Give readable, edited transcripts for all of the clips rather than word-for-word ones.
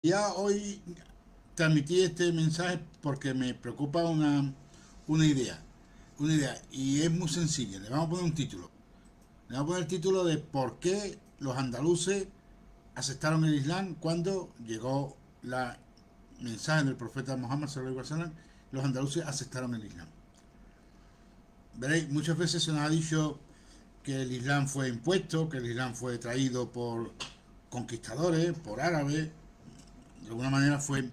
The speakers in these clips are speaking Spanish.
Ya hoy transmití este mensaje porque me preocupa una idea, una idea, y es muy sencilla. Le vamos a poner un título. Le vamos a poner el título de por qué los andaluces aceptaron el Islam cuando llegó la mensaje del profeta Muhammad sallallahu alaihi wasallam. Los andaluces aceptaron el Islam. Veréis, muchas veces se nos ha dicho que el Islam fue impuesto, que el Islam fue traído por conquistadores, por árabes. De alguna manera fue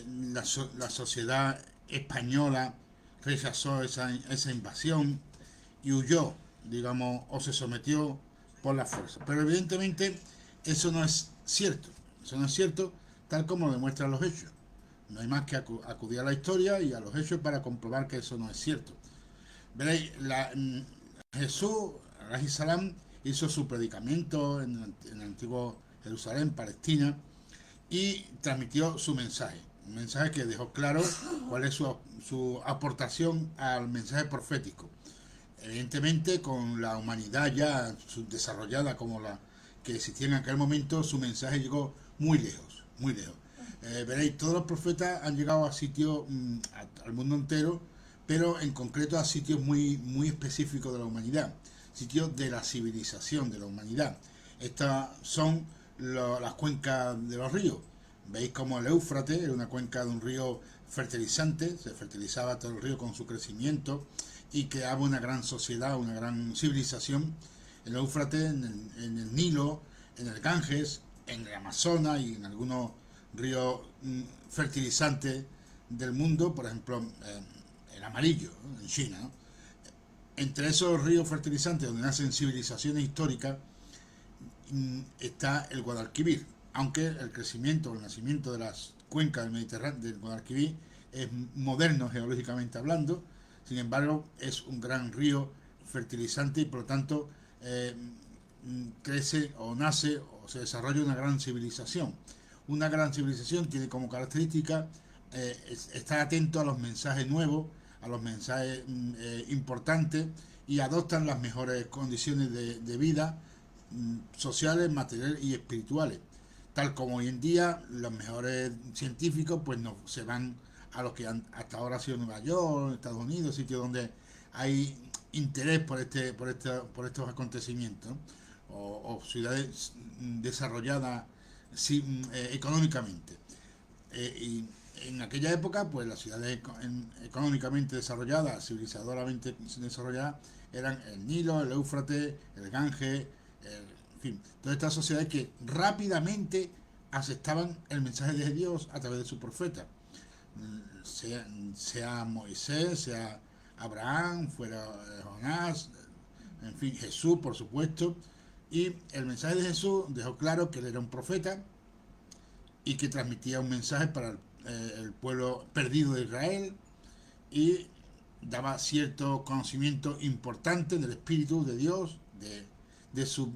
la sociedad española rechazó esa invasión y huyó, digamos, o se sometió por la fuerza. Pero evidentemente eso no es cierto. Eso no es cierto tal como lo demuestran los hechos. No hay más que acudir a la historia y a los hechos para comprobar que eso no es cierto. Veréis, Jesús, alayhi salam, hizo su predicamento en el antiguo Jerusalén, Palestina, y transmitió su mensaje. Un mensaje que dejó claro cuál es su aportación al mensaje profético. Evidentemente, con la humanidad ya desarrollada como la que existía en aquel momento, su mensaje llegó muy lejos, muy lejos. Veréis, todos los profetas han llegado a sitios, al mundo entero, pero en concreto a sitios muy específicos de la humanidad, sitios de la civilización de la humanidad. Estas son las cuencas de los ríos. Veis como el Éufrates era una cuenca de un río fertilizante, se fertilizaba todo el río con su crecimiento y creaba una gran sociedad, una gran civilización. El Éufrates, en el Nilo, en el Ganges, en el Amazonas y en algunos ríos fertilizantes del mundo, por ejemplo, el amarillo, ¿no? En China, ¿no? Entre esos ríos fertilizantes donde nacen civilizaciones históricas está el Guadalquivir, aunque el crecimiento, el nacimiento de las cuencas del Mediterráneo, del Guadalquivir, es moderno geológicamente hablando. Sin embargo, es un gran río fertilizante y por lo tanto eh, crece o nace o se desarrolla una gran civilización. Una gran civilización tiene como característica estar atento a los mensajes nuevos, a los mensajes importantes, y adoptan las mejores condiciones de vida sociales, materiales y espirituales. Tal como hoy en día los mejores científicos pues no se van a lo que hasta ahora ha sido Nueva York, Estados Unidos, sitios donde hay interés por estos acontecimientos, ¿no? O ciudades desarrolladas sí, económicamente. Y en aquella época, pues las ciudades económicamente desarrolladas, civilizadoramente desarrolladas, eran el Nilo, el Éufrates, el Ganges, en fin, todas estas sociedades que rápidamente aceptaban el mensaje de Dios a través de su profeta, sea Moisés, sea Abraham, fuera Jonás, en fin, Jesús, por supuesto. Y el mensaje de Jesús dejó claro que él era un profeta y que transmitía un mensaje para el pueblo perdido de Israel y daba cierto conocimiento importante del Espíritu de Dios, de su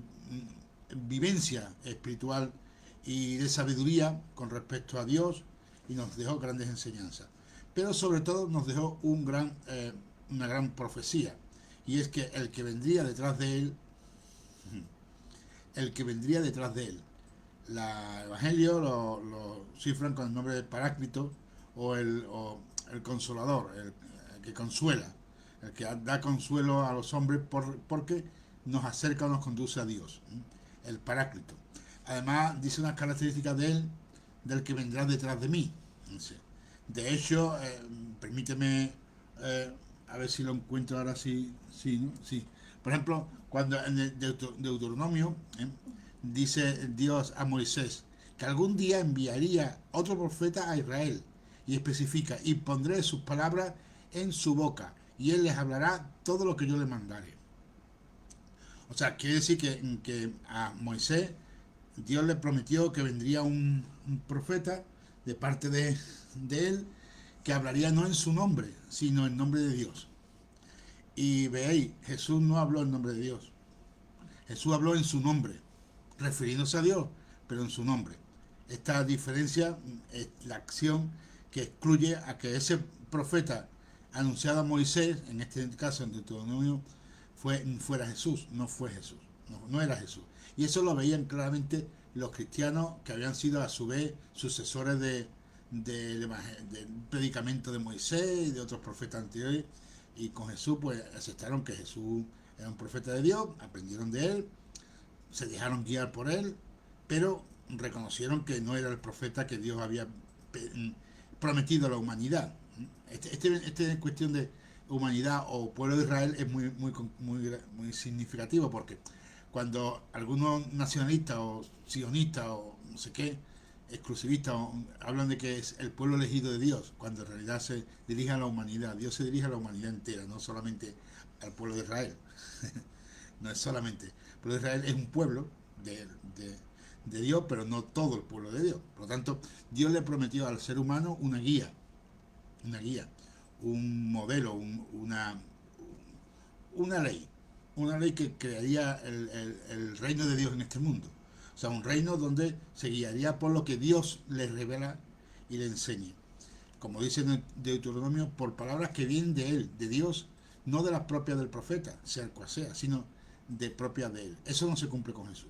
vivencia espiritual y de sabiduría con respecto a Dios, y nos dejó grandes enseñanzas. Pero sobre todo nos dejó una gran profecía, y es que el que vendría detrás de él, la Evangelio lo cifran con el nombre de Paráclito o el Consolador, el que consuela, el que da consuelo a los hombres porque nos acerca o nos conduce a Dios, el Paráclito. Además, dice unas características de él, del que vendrá detrás de mí. De hecho, permíteme eh, a ver si lo encuentro ahora, sí, sí, ¿no? Sí. Por ejemplo, cuando en el Deuteronomio dice Dios a Moisés que algún día enviaría otro profeta a Israel, y especifica, y pondré sus palabras en su boca y él les hablará todo lo que yo le mandare. O sea, quiere decir que a Moisés Dios le prometió que vendría un profeta de parte de él, que hablaría no en su nombre, sino en nombre de Dios. Y veis, Jesús no habló en nombre de Dios. Jesús habló en su nombre, refiriéndose a Dios, pero en su nombre. Esta diferencia es la acción que excluye a que ese profeta anunciado a Moisés, en este caso en Deuteronomio, fuera Jesús. No fue Jesús, no era Jesús. Y eso lo veían claramente los cristianos que habían sido a su vez sucesores del predicamento de Moisés y de otros profetas anteriores, y con Jesús pues aceptaron que Jesús era un profeta de Dios, aprendieron de él, se dejaron guiar por él, pero reconocieron que no era el profeta que Dios había prometido a la humanidad. Este cuestión de humanidad o pueblo de Israel es muy significativo, porque cuando algunos nacionalistas o sionistas o no sé qué, exclusivistas, hablan de que es el pueblo elegido de Dios, cuando en realidad se dirige a la humanidad. Dios se dirige a la humanidad entera, no solamente al pueblo de Israel. No es solamente. El pueblo de Israel es un pueblo de Dios, pero no todo el pueblo de Dios. Por lo tanto, Dios le prometió al ser humano una guía, un modelo, una ley, que crearía el reino de Dios en este mundo. O sea, un reino donde se guiaría por lo que Dios le revela y le enseña. Como dice en Deuteronomio, por palabras que vienen de él, de Dios, no de las propias del profeta, sea el cual sea, sino de propias de él. Eso no se cumple con Jesús.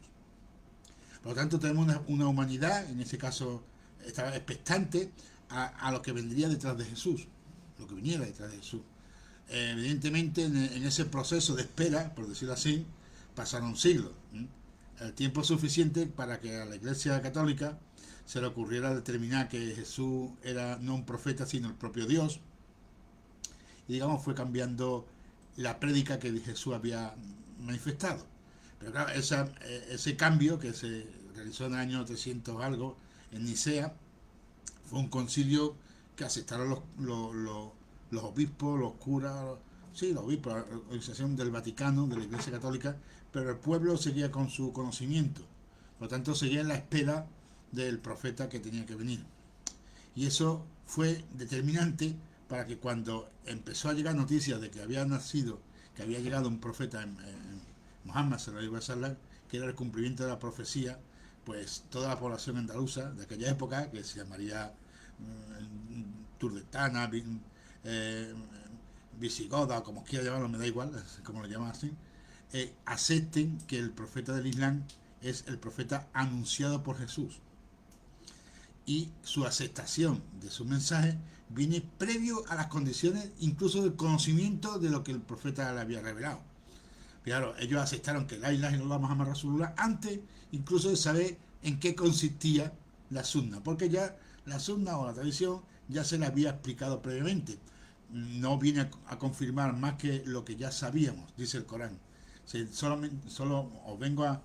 Por lo tanto, tenemos una humanidad, en ese caso, estaba expectante a lo que vendría detrás de Jesús, lo que viniera detrás de Jesús. Evidentemente, en ese proceso de espera, por decirlo así, pasaron siglos. El tiempo suficiente para que a la Iglesia Católica se le ocurriera determinar que Jesús era no un profeta, sino el propio Dios. Y digamos, fue cambiando la prédica que Jesús había manifestado. Pero claro, ese cambio que se realizó en el año 300 algo en Nicea fue un concilio que aceptaron los obispos, los curas, sí, los obispos, la organización del Vaticano, de la Iglesia Católica, pero el pueblo seguía con su conocimiento. Por lo tanto, seguía en la espera del profeta que tenía que venir. Y eso fue determinante para que cuando empezó a llegar noticias de que había llegado un profeta en Muhammad sallallahu alaihi wasallam, que era el cumplimiento de la profecía, pues toda la población andaluza de aquella época, que se llamaría turdetana, visigoda, o como quiera llamarlo, me da igual, como lo llaman así, acepten que el profeta del Islam es el profeta anunciado por Jesús. Y su aceptación de su mensaje viene previo a las condiciones, incluso del conocimiento de lo que el profeta le había revelado. Claro, ellos aceptaron que la ilaha illallah Muhammad Rasulullah antes incluso de saber en qué consistía la sunna, porque ya la sunna o la tradición ya se la había explicado previamente. No viene a confirmar más que lo que ya sabíamos, dice el Corán. Solo os vengo a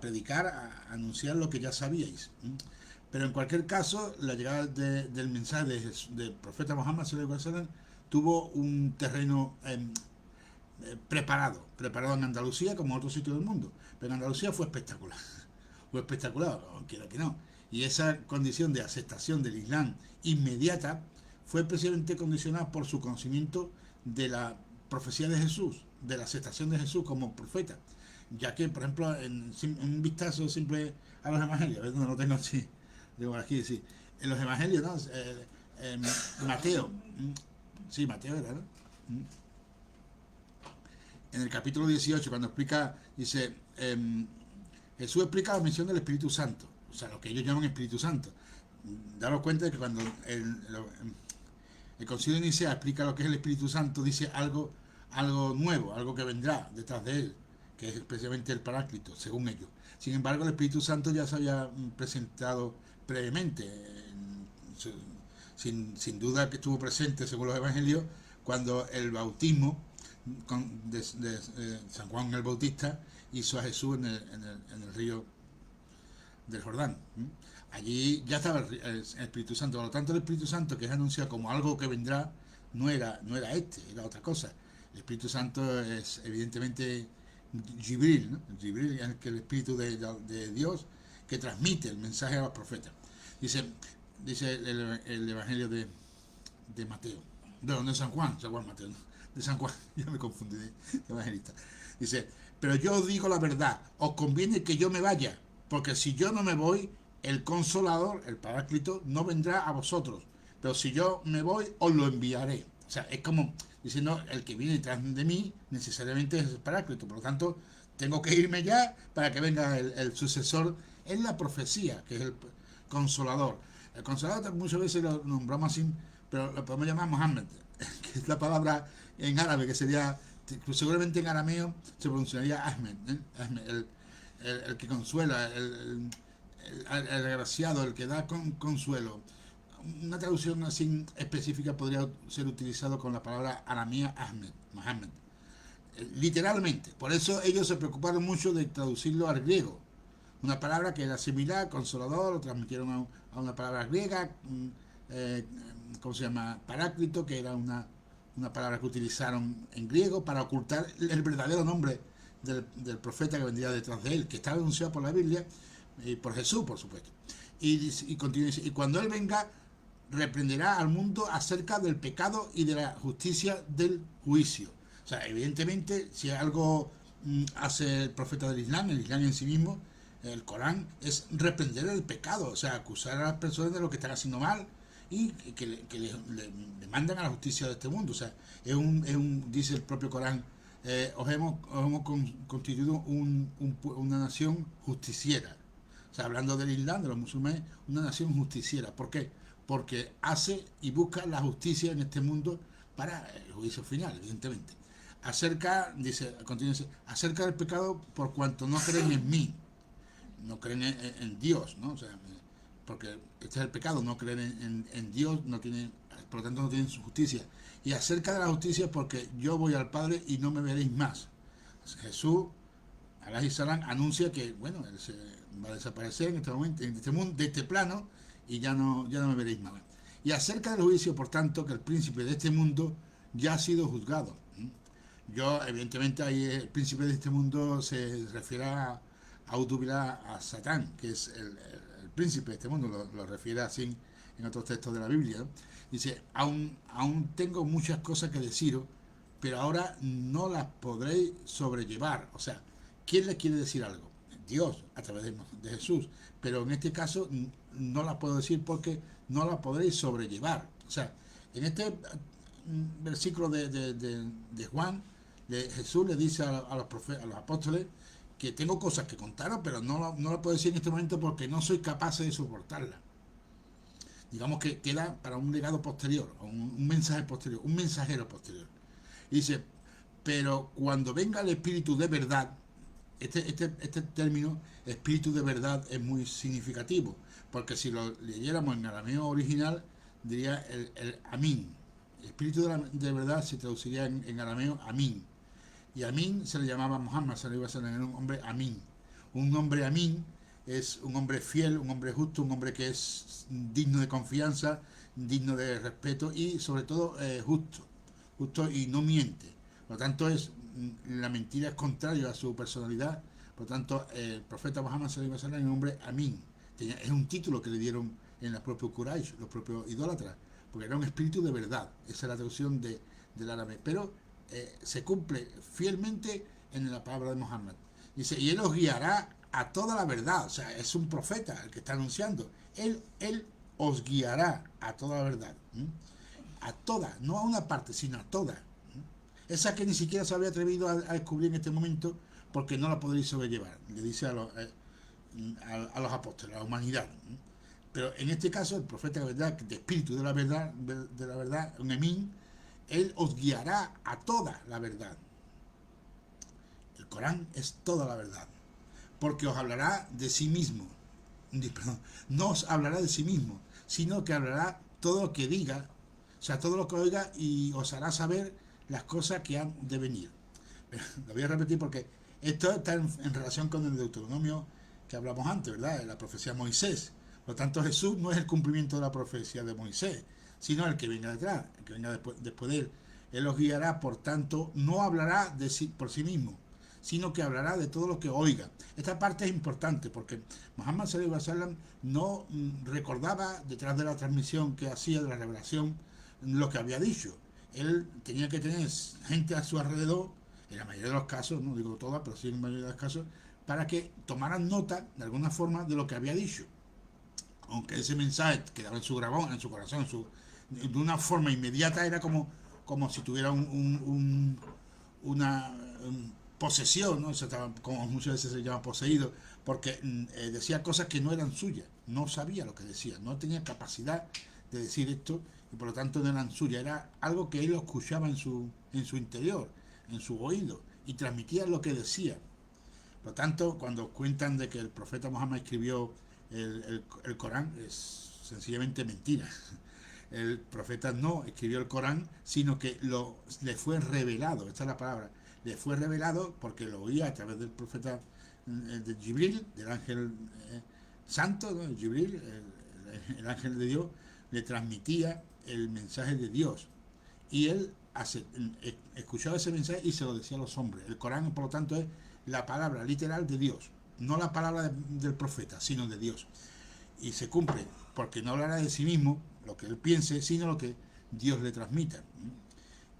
predicar, a anunciar lo que ya sabíais. Pero en cualquier caso, la llegada del mensaje del profeta Muhammad sallallahu alaihi wasallam tuvo un terreno preparado en Andalucía como en otros sitios del mundo. Pero en Andalucía fue espectacular, quiera que no. Y esa condición de aceptación del Islam inmediata fue precisamente condicionada por su conocimiento de la profecía de Jesús, de la aceptación de Jesús como profeta. Ya que, por ejemplo, en un vistazo simple a los evangelios, a ver dónde lo tengo así, digo aquí, sí, en los evangelios, ¿no? Mateo, sí, Mateo era, ¿no? En el capítulo 18, cuando explica, dice, Jesús explica la misión del Espíritu Santo, o sea, lo que ellos llaman Espíritu Santo. Daros cuenta de que cuando el Concilio de Nicea explica lo que es el Espíritu Santo, dice algo nuevo, algo que vendrá detrás de él, que es especialmente el Paráclito, según ellos. Sin embargo, el Espíritu Santo ya se había presentado previamente, sin duda que estuvo presente, según los Evangelios, cuando el bautismo de San Juan el Bautista hizo a Jesús en el río del Jordán. Allí ya estaba el Espíritu Santo. Por lo tanto, el Espíritu Santo, que es anunciado como algo que vendrá, no era era otra cosa. El Espíritu Santo es evidentemente Jibril, ¿no? Jibril es el Espíritu de Dios que transmite el mensaje a los profetas. Dice el Evangelio de Mateo, de San Juan, Mateo, ¿no? De San Juan, ya me confundí de evangelista. Dice, pero yo os digo la verdad, os conviene que yo me vaya, porque si yo no me voy, el Consolador, el Paráclito, no vendrá a vosotros, pero si yo me voy, os lo enviaré. O sea, es como diciendo, el que viene detrás de mí necesariamente es el Paráclito. Por lo tanto, tengo que irme ya para que venga el sucesor en la profecía, que es el consolador. El consolador muchas veces lo nombramos así, pero lo podemos llamar Mohammed, que es la palabra en árabe, que sería, seguramente en arameo se pronunciaría Ahmed, ¿eh? Ahmed, el que consuela, el agraciado, el que da consuelo. Una traducción así específica podría ser utilizado con la palabra aramea Ahmed, Mohammed. Literalmente. Por eso ellos se preocuparon mucho de traducirlo al griego. Una palabra que era similar, consolador, lo transmitieron a una palabra griega, eh, ¿cómo se llama? Paráclito, que era una palabra que utilizaron en griego para ocultar el verdadero nombre del profeta que vendría detrás de él, que estaba anunciado por la Biblia y por Jesús, por supuesto. Y continúa, y cuando él venga, reprenderá al mundo acerca del pecado y de la justicia del juicio. O sea, evidentemente, si algo hace el profeta del Islam, el Islam en sí mismo, el Corán, es reprender el pecado, o sea, acusar a las personas de lo que están haciendo mal y que le mandan a la justicia de este mundo. O sea, dice el propio Corán, os hemos constituido una nación justiciera. O sea, hablando del Islam, de los musulmanes, una nación justiciera. ¿Por qué? Porque hace y busca la justicia en este mundo para el juicio final, evidentemente. Dice, acerca del pecado por cuanto no creen en mí, no creen en Dios, ¿no? O sea, porque este es el pecado, no creen en Dios, no tienen, por lo tanto no tienen su justicia. Y acerca de la justicia porque yo voy al Padre y no me veréis más. Jesús, Alá y Salam, anuncia que, bueno, él se va a desaparecer en este momento, en este mundo, de este plano, y ya no me veréis más. Y acerca del juicio, por tanto, que el príncipe de este mundo ya ha sido juzgado. Yo, evidentemente, ahí el príncipe de este mundo se refiere a Satán, que es el príncipe de este mundo, lo refiere así en otros textos de la Biblia, ¿no? Dice, aún tengo muchas cosas que deciros, pero ahora no las podréis sobrellevar. O sea, ¿quién le quiere decir algo? Dios, a través de Jesús. Pero en este caso no las puedo decir porque no las podréis sobrellevar. O sea, en este versículo de Juan, Jesús le dice a los apóstoles que tengo cosas que contaros, pero no lo puedo decir en este momento porque no soy capaz de soportarla. Digamos que queda para un legado posterior, un mensaje posterior, un mensajero posterior. Y dice, pero cuando venga el Espíritu de verdad, este término, Espíritu de verdad, es muy significativo, porque si lo leyéramos en arameo original, diría el Amín. El Espíritu de verdad se traduciría en arameo Amín. Y Amín se le llamaba Muhammad, se le iba a ser un hombre Amín. Un hombre Amín es un hombre fiel, un hombre justo, un hombre que es digno de confianza, digno de respeto y sobre todo justo y no miente. Por lo tanto, la mentira es contrario a su personalidad. Por lo tanto, el profeta Muhammad se le iba a ser un hombre Amín. Es un título que le dieron en la propia Quraysh, los propios idólatras, porque era un espíritu de verdad. Esa es la traducción del árabe. Pero se cumple fielmente en la palabra de Muhammad. Dice, y él os guiará a toda la verdad. O sea, es un profeta el que está anunciando. Él os guiará a toda la verdad. A toda, no a una parte, sino a toda. Esa que ni siquiera se había atrevido a descubrir en este momento porque no la podréis sobrellevar. Le dice a los apóstoles, a la humanidad. Pero en este caso, el profeta de verdad, de espíritu de la verdad, un emín, él os guiará a toda la verdad. El Corán es toda la verdad. Porque os hablará de sí mismo. Perdón, no os hablará de sí mismo, sino que hablará todo lo que diga, o sea, todo lo que oiga, y os hará saber las cosas que han de venir. Lo voy a repetir porque esto está en relación con el Deuteronomio que hablamos antes, ¿verdad? La profecía de Moisés. Por lo tanto, Jesús no es el cumplimiento de la profecía de Moisés, sino el que venga detrás, el que venga después de él. Él os guiará, por tanto, no hablará por sí mismo, sino que hablará de todo lo que oiga. Esta parte es importante porque Muhammad sallallahu alaihi wasallam no recordaba detrás de la transmisión que hacía de la revelación lo que había dicho. Él tenía que tener gente a su alrededor, en la mayoría de los casos, no digo todas, pero sí en la mayoría de los casos, para que tomaran nota de alguna forma de lo que había dicho. Aunque ese mensaje quedaba en su grabón, en su corazón, de una forma inmediata, era como si tuviera posesión, ¿no? O sea, estaba, como muchas veces se llama poseído, porque decía cosas que no eran suyas, no sabía lo que decía, no tenía capacidad de decir esto y por lo tanto no eran suyas, era algo que él escuchaba en su interior, en su oído y transmitía lo que decía. Por lo tanto, cuando cuentan de que el profeta Muhammad escribió el Corán, es sencillamente mentira. El profeta no escribió el Corán, sino que le fue revelado, esta es la palabra, le fue revelado porque lo oía a través del profeta de Jibril, del ángel santo, ¿no? Jibril, el ángel de Dios, le transmitía el mensaje de Dios. Y él escuchaba ese mensaje y se lo decía a los hombres. El Corán, por lo tanto, es la palabra literal de Dios, no la palabra del profeta, sino de Dios. Y se cumple, porque no hablará de sí mismo, lo que él piense, sino lo que Dios le transmita.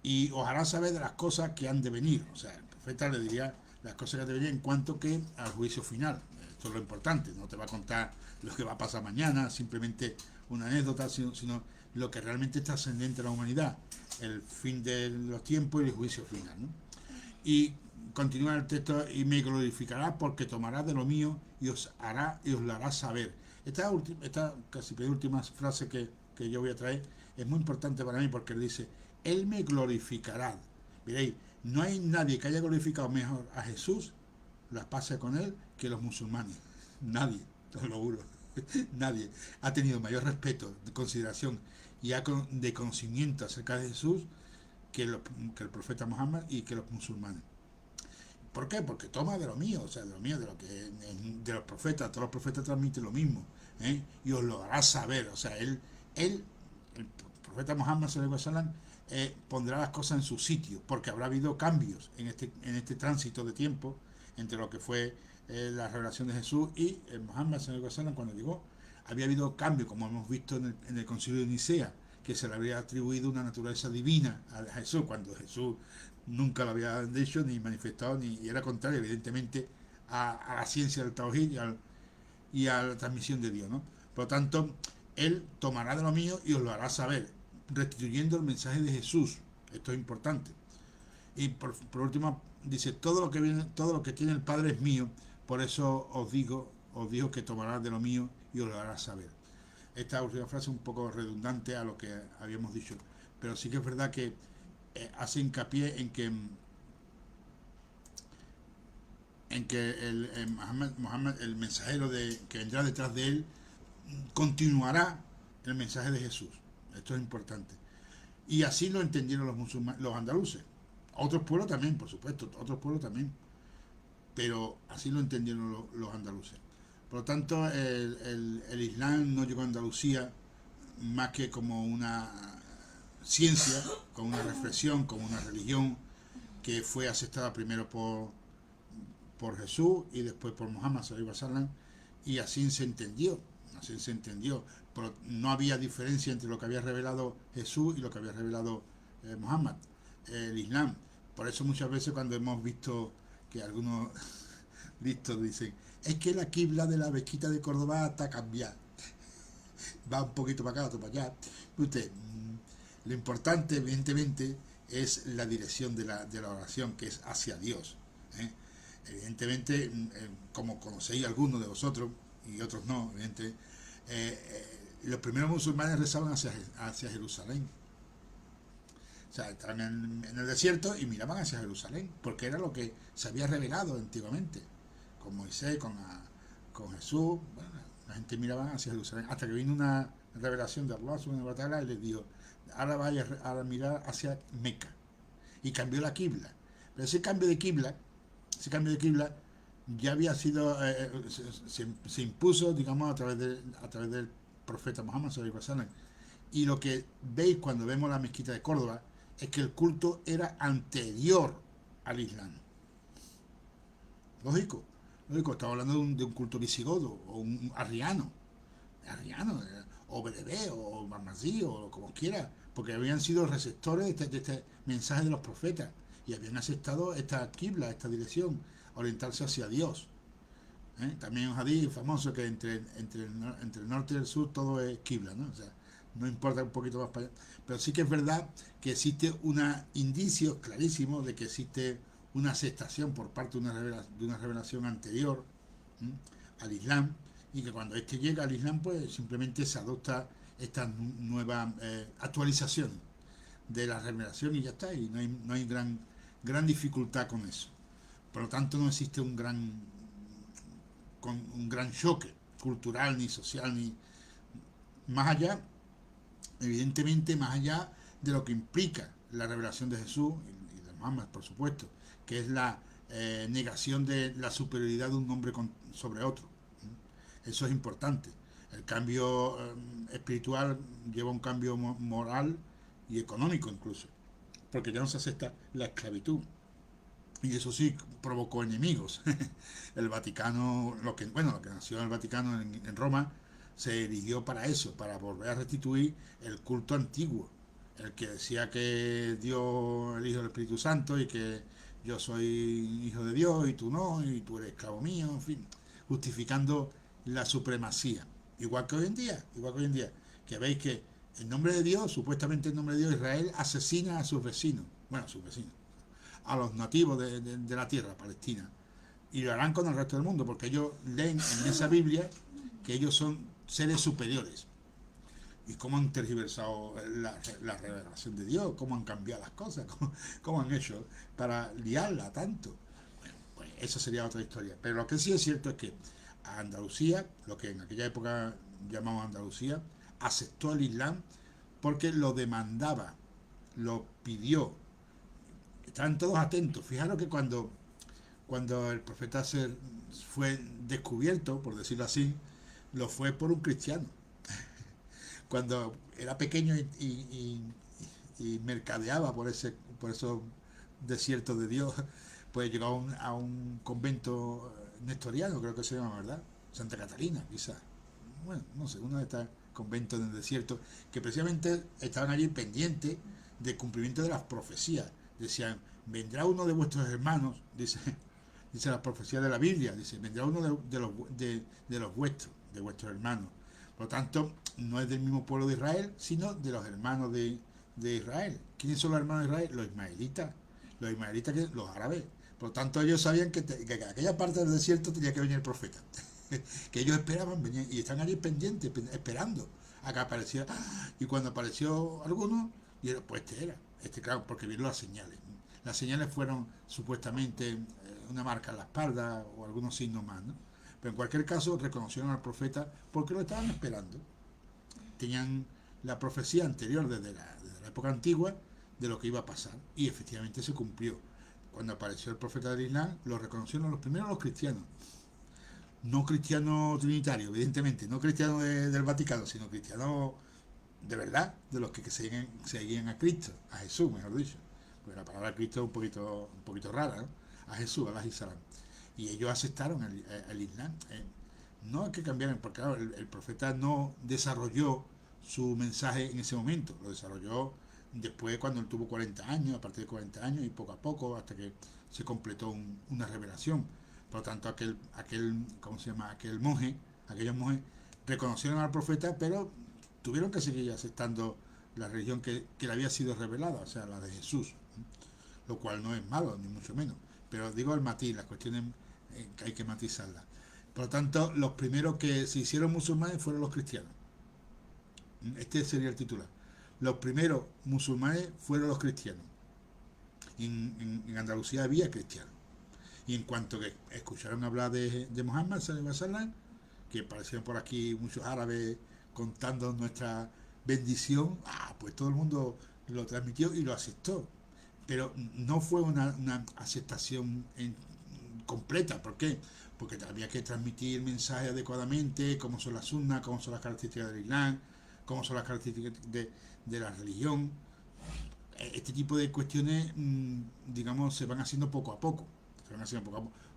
Y os hará saber de las cosas que han de venir. O sea, el profeta le diría las cosas que han de venir en cuanto que al juicio final. Esto es lo importante, no te va a contar lo que va a pasar mañana, simplemente una anécdota, sino lo que realmente es trascendente a la humanidad, el fin de los tiempos y el juicio final, ¿no? Y continúa el texto: y me glorificará porque tomará de lo mío y os lo hará saber. Esta casi penúltima frase que yo voy a traer es muy importante para mí porque él dice: él me glorificará. Miréis, no hay nadie que haya glorificado mejor a Jesús, la paz con él, que los musulmanes. Nadie, te lo juro. Nadie ha tenido mayor respeto, de consideración y de conocimiento acerca de Jesús que el profeta Muhammad y que los musulmanes. ¿Por qué? Porque toma de lo mío, o sea, de lo mío, de lo que de los profetas, todos los profetas transmiten lo mismo, ¿eh? Y os lo hará saber, o sea, el profeta Muhammad sallallahu alaihi wasallam pondrá las cosas en su sitio, porque habrá habido cambios en este tránsito de tiempo entre lo que fue la revelación de Jesús y Muhammad sallallahu alaihi wasallam cuando llegó. Había habido cambios, como hemos visto en el concilio de Nicea, que se le había atribuido una naturaleza divina a Jesús, cuando Jesús nunca lo había dicho ni manifestado, y era contrario evidentemente a la ciencia del Tauhid y a la transmisión de Dios, ¿no? Por lo tanto, él tomará de lo mío y os lo hará saber, restituyendo el mensaje de Jesús. Esto es importante. Y por último dice: todo lo que tiene el Padre es mío, por eso os digo que tomará de lo mío y os lo hará saber. Esta última frase es un poco redundante a lo que habíamos dicho, pero sí que es verdad que hace hincapié en que Muhammad, el mensajero que vendrá detrás de él, continuará el mensaje de Jesús. Esto es importante. Y así lo entendieron los musulmanes, los andaluces. Otros pueblos también, por supuesto, otros pueblos también. Pero así lo entendieron los andaluces. Por lo tanto, el Islam no llegó a Andalucía más que como una ciencia, como una reflexión, como una religión que fue aceptada primero por Jesús y después por Muhammad sallallahu alaihi wasallam, y así se entendió, pero no había diferencia entre lo que había revelado Jesús y lo que había revelado Muhammad, el Islam. Por eso muchas veces cuando hemos visto que algunos listos dicen: es que la quibla de la mezquita de Córdoba está cambiada, va un poquito para acá, otro para allá. Usted, lo importante evidentemente es la dirección de la oración, que es hacia Dios, ¿eh? Evidentemente, como conocéis algunos de vosotros y otros no, evidentemente, los primeros musulmanes rezaban hacia Jerusalén. O sea, estaban en el desierto y miraban hacia Jerusalén, porque era lo que se había revelado antiguamente, con Moisés, con Jesús. Bueno, la gente miraba hacia Jerusalén, hasta que vino una revelación de Allah subhanahu wa ta'ala y les dijo: ahora vaya a mirar hacia Meca. Y cambió la quibla. Pero ese cambio de quibla ya había sido, se impuso, digamos, a través del profeta Muhammad sallallahu alaihi wasallam. Y lo que veis cuando vemos la mezquita de Córdoba es que el culto era anterior al Islam. Lógico, estamos hablando de un culto visigodo o un arriano, o berebé, o marmasí, o como quiera, porque habían sido receptores de este mensaje de los profetas y habían aceptado esta quibla, esta dirección, orientarse hacia Dios. También un hadith famoso que entre el norte y el sur todo es quibla, ¿no? O sea, no importa un poquito más para allá. Pero sí que es verdad que existe indicios clarísimos de que existe una aceptación por parte de una revelación anterior, ¿m?, al Islam, y que cuando este llega al Islam, pues simplemente se adopta esta nueva actualización de la revelación y ya está, y no hay gran dificultad con eso. Por lo tanto, no existe un gran choque cultural ni social, ni más allá, evidentemente, más allá de lo que implica la revelación de Jesús y de Muhammad, por supuesto, que es la negación de la superioridad de un hombre sobre otro. Eso es importante. El cambio espiritual lleva un cambio moral y económico incluso, porque ya no se acepta la esclavitud. Y eso sí provocó enemigos. El Vaticano, lo que nació en el Vaticano en Roma, se erigió para eso, para volver a restituir el culto antiguo, el que decía que Dios, el Hijo del Espíritu Santo, y que yo soy hijo de Dios y tú no, y tú eres esclavo mío, en fin, justificando la supremacía. Igual que hoy en día, que veis que en nombre de Dios, supuestamente en nombre de Dios, Israel asesina a sus vecinos, bueno, a sus vecinos, a los nativos de la tierra palestina, y lo harán con el resto del mundo, porque ellos leen en esa Biblia que ellos son seres superiores. Y cómo han tergiversado la revelación de Dios, cómo han cambiado las cosas, cómo han hecho para liarla tanto. Bueno, pues eso sería otra historia. Pero lo que sí es cierto es que a Andalucía, lo que en aquella época llamamos Andalucía, aceptó el Islam porque lo demandaba, lo pidió. Estaban todos atentos. Fijaros que cuando el profeta fue descubierto, por decirlo así, lo fue por un cristiano. Cuando era pequeño y mercadeaba por esos desiertos de Dios, pues llegó a un convento nestoriano, creo que se llama, ¿verdad? Santa Catalina, quizás. Bueno, no sé, uno de estos conventos en el desierto, que precisamente estaban allí pendientes del cumplimiento de las profecías. Decían, vendrá uno de vuestros hermanos, dice la profecía de la Biblia, dice, vendrá uno de los vuestros, de vuestros hermanos. Por lo tanto, no es del mismo pueblo de Israel, sino de los hermanos de Israel. ¿Quiénes son los hermanos de Israel? Los ismaelitas. Los ismaelitas, los árabes. Por lo tanto, ellos sabían que en aquella parte del desierto tenía que venir el profeta. Que ellos esperaban, venían, y están allí pendientes, esperando a que apareciera. Y cuando apareció alguno, dijeron, pues claro, porque vieron las señales. Las señales fueron supuestamente una marca en la espalda o algunos signos más, ¿no? Pero en cualquier caso reconocieron al profeta porque lo estaban esperando. Tenían la profecía anterior desde la época antigua de lo que iba a pasar, y efectivamente se cumplió. Cuando apareció el profeta del Islam, lo reconocieron los primeros los cristianos. No cristianos trinitarios, evidentemente, no cristianos del Vaticano, sino cristianos de verdad, de los que seguían a Cristo, a Jesús, mejor dicho. Porque la palabra Cristo es un poquito rara, ¿no? A Jesús, a Islam. Y ellos aceptaron el Islam. No hay que cambiar, porque claro, el profeta no desarrolló su mensaje en ese momento, lo desarrolló después cuando él tuvo 40 años, a partir de 40 años, y poco a poco, hasta que se completó una revelación. Por lo tanto, ¿cómo se llama? Aquellos monjes reconocieron al profeta, pero tuvieron que seguir aceptando la religión que le había sido revelada, o sea, la de Jesús, lo cual no es malo, ni mucho menos. Pero digo el matiz, las cuestiones que hay que matizarlas. Por lo tanto, los primeros que se hicieron musulmanes fueron los cristianos. Este sería el titular. Los primeros musulmanes fueron los cristianos. En Andalucía había cristianos. Y en cuanto que escucharon hablar de Muhammad sallallahu alaihi wasallam, que aparecieron por aquí muchos árabes contando nuestra bendición, pues todo el mundo lo transmitió y lo aceptó. Pero no fue una aceptación completa. ¿Por qué? Porque había que transmitir el mensaje adecuadamente, cómo son las sunnas, cómo son las características del Islam, cómo son las características de la religión. Este tipo de cuestiones, digamos, se van haciendo poco a poco.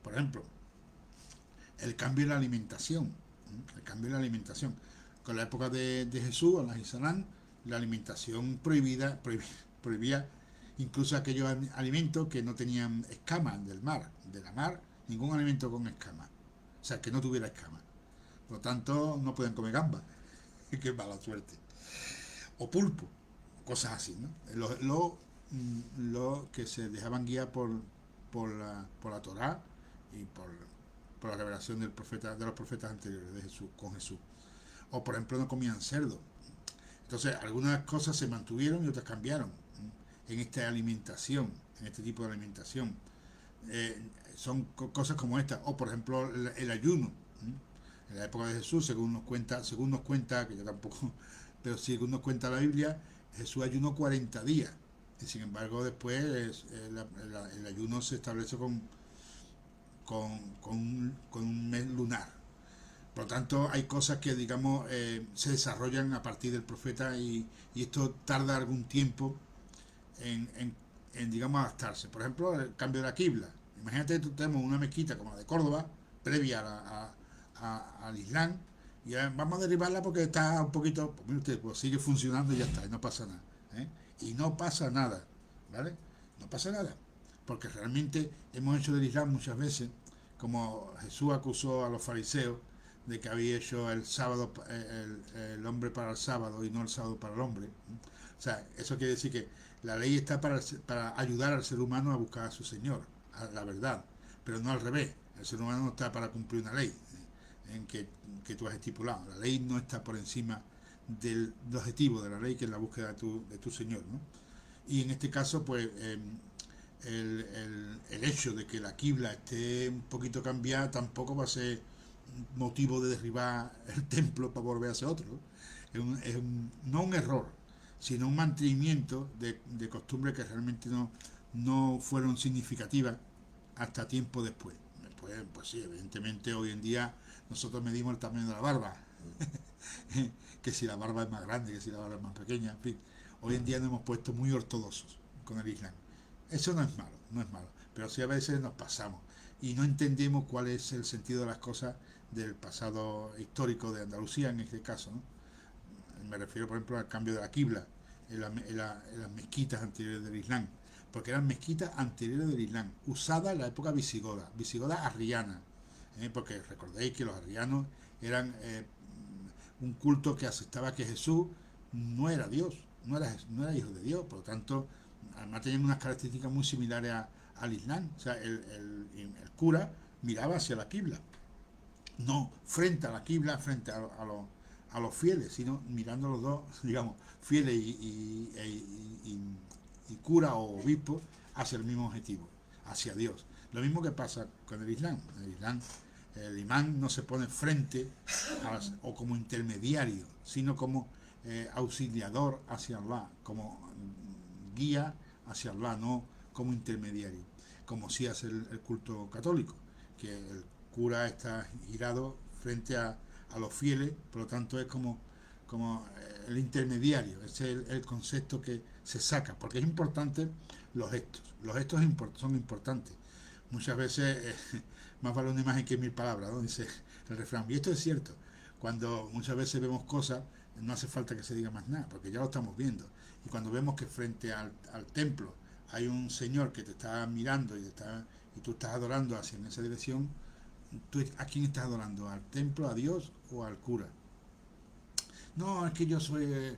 Por ejemplo, el cambio en la alimentación. Con la época de Jesús, Alá Salam, la alimentación prohibía incluso aquellos alimentos que no tenían escamas de la mar, ningún alimento con escamas. O sea, que no tuviera escamas. Por lo tanto, no pueden comer gambas. Qué mala suerte. O pulpo, cosas así, ¿no? Lo que se dejaban guiar por la Torá y por la revelación del profeta, de los profetas anteriores de Jesús, con Jesús. O por ejemplo no comían cerdo. Entonces algunas cosas se mantuvieron y otras cambiaron en esta alimentación, en este tipo de alimentación. Son cosas como esta. O por ejemplo el ayuno. En la época de Jesús, según nos cuenta, que yo tampoco, pero según nos cuenta la Biblia, Jesús ayunó 40 días. Y sin embargo después el ayuno se establece con un mes lunar. Por lo tanto, hay cosas que, digamos, se desarrollan a partir del profeta y esto tarda algún tiempo digamos, adaptarse. Por ejemplo, el cambio de la quibla. Imagínate que tenemos una mezquita como la de Córdoba, previa al Islam, y vamos a derribarla porque está un poquito, pues, mire usted, pues sigue funcionando y ya está, y no pasa nada. Y no pasa nada, ¿vale? No pasa nada, porque realmente hemos hecho del Islam muchas veces, como Jesús acusó a los fariseos de que había hecho el sábado, el hombre para el sábado y no el sábado para el hombre. O sea, eso quiere decir que la ley está para ayudar al ser humano a buscar a su Señor, a la verdad, pero no al revés. El ser humano no está para cumplir una ley en que tú has estipulado. La ley no está por encima del objetivo de la ley, que es la búsqueda de tu Señor, ¿no? Y en este caso, pues, el hecho de que la quibla esté un poquito cambiada tampoco va a ser motivo de derribar el templo para volver a hacer otro, ¿no? No un error, sino un mantenimiento de costumbres que realmente no fueron significativas hasta tiempo después. Pues sí, evidentemente hoy en día nosotros medimos el tamaño de la barba, que si la barba es más grande, que si la barba es más pequeña, en fin. Hoy en día nos hemos puesto muy ortodoxos con el Islam. Eso no es malo, no es malo, pero sí a veces nos pasamos y no entendemos cuál es el sentido de las cosas del pasado histórico de Andalucía en este caso, ¿no? Me refiero, por ejemplo, al cambio de la quibla en las mezquitas anteriores del Islam, porque eran mezquitas anteriores del Islam, usadas en la época visigoda arriana, porque recordéis que los arrianos eran un culto que aceptaba que Jesús no era Dios, no era hijo de Dios, por lo tanto, además tenían unas características muy similares al Islam. O sea, el cura miraba hacia la quibla, no frente a la quibla, frente a los fieles, sino mirando a los dos, digamos, fieles y cura o obispo hacia el mismo objetivo, hacia Dios. Lo mismo que pasa con el Islam. El imán no se pone frente o como intermediario, sino como auxiliador hacia Allah, como guía hacia Allah, no como intermediario, como si hace el culto católico, que el cura está girado frente a los fieles, por lo tanto es como el intermediario. Ese es el concepto que se saca, porque es importante los gestos. Los gestos son importantes. Muchas veces más vale una imagen que 1000 palabras, ¿no? Dice el refrán. Y esto es cierto. Cuando muchas veces vemos cosas, no hace falta que se diga más nada, porque ya lo estamos viendo. Y cuando vemos que frente al templo hay un señor que te está mirando y tú estás adorando hacia en esa dirección, ¿a quién estás adorando? ¿Al templo, a Dios o al cura? No, es que yo soy el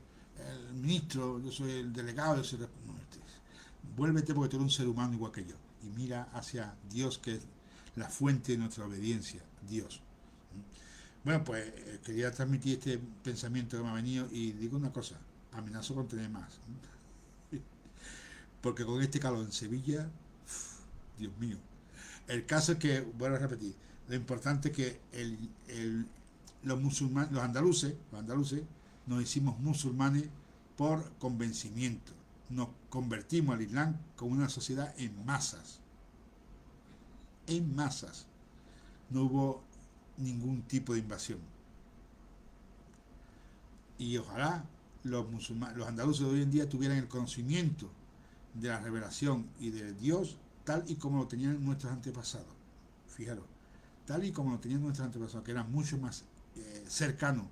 ministro, yo soy el delegado, yo soy no, vuélvete, porque tú eres un ser humano igual que yo, y mira hacia Dios, que es la fuente de nuestra obediencia, Dios. Bueno, pues quería transmitir este pensamiento que me ha venido, y digo una cosa, amenazo con tener más, porque con este calor en Sevilla, Dios mío. El caso es que, vuelvo a repetir, lo importante es que los musulmanes, los andaluces nos hicimos musulmanes por convencimiento. Nos convertimos al Islam como una sociedad en masas. En masas. No hubo ningún tipo de invasión. Y ojalá los andaluces de hoy en día tuvieran el conocimiento de la revelación y de Dios tal y como lo tenían nuestros antepasados. Fijaros, tal y como lo tenían nuestros antepasados, que eran mucho más cercanos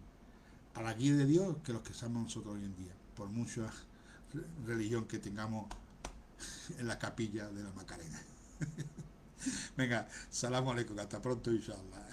a la guía de Dios que los que somos nosotros hoy en día, por mucha religión que tengamos en la capilla de la Macarena. Venga, salam aleikum, hasta pronto, inshallah.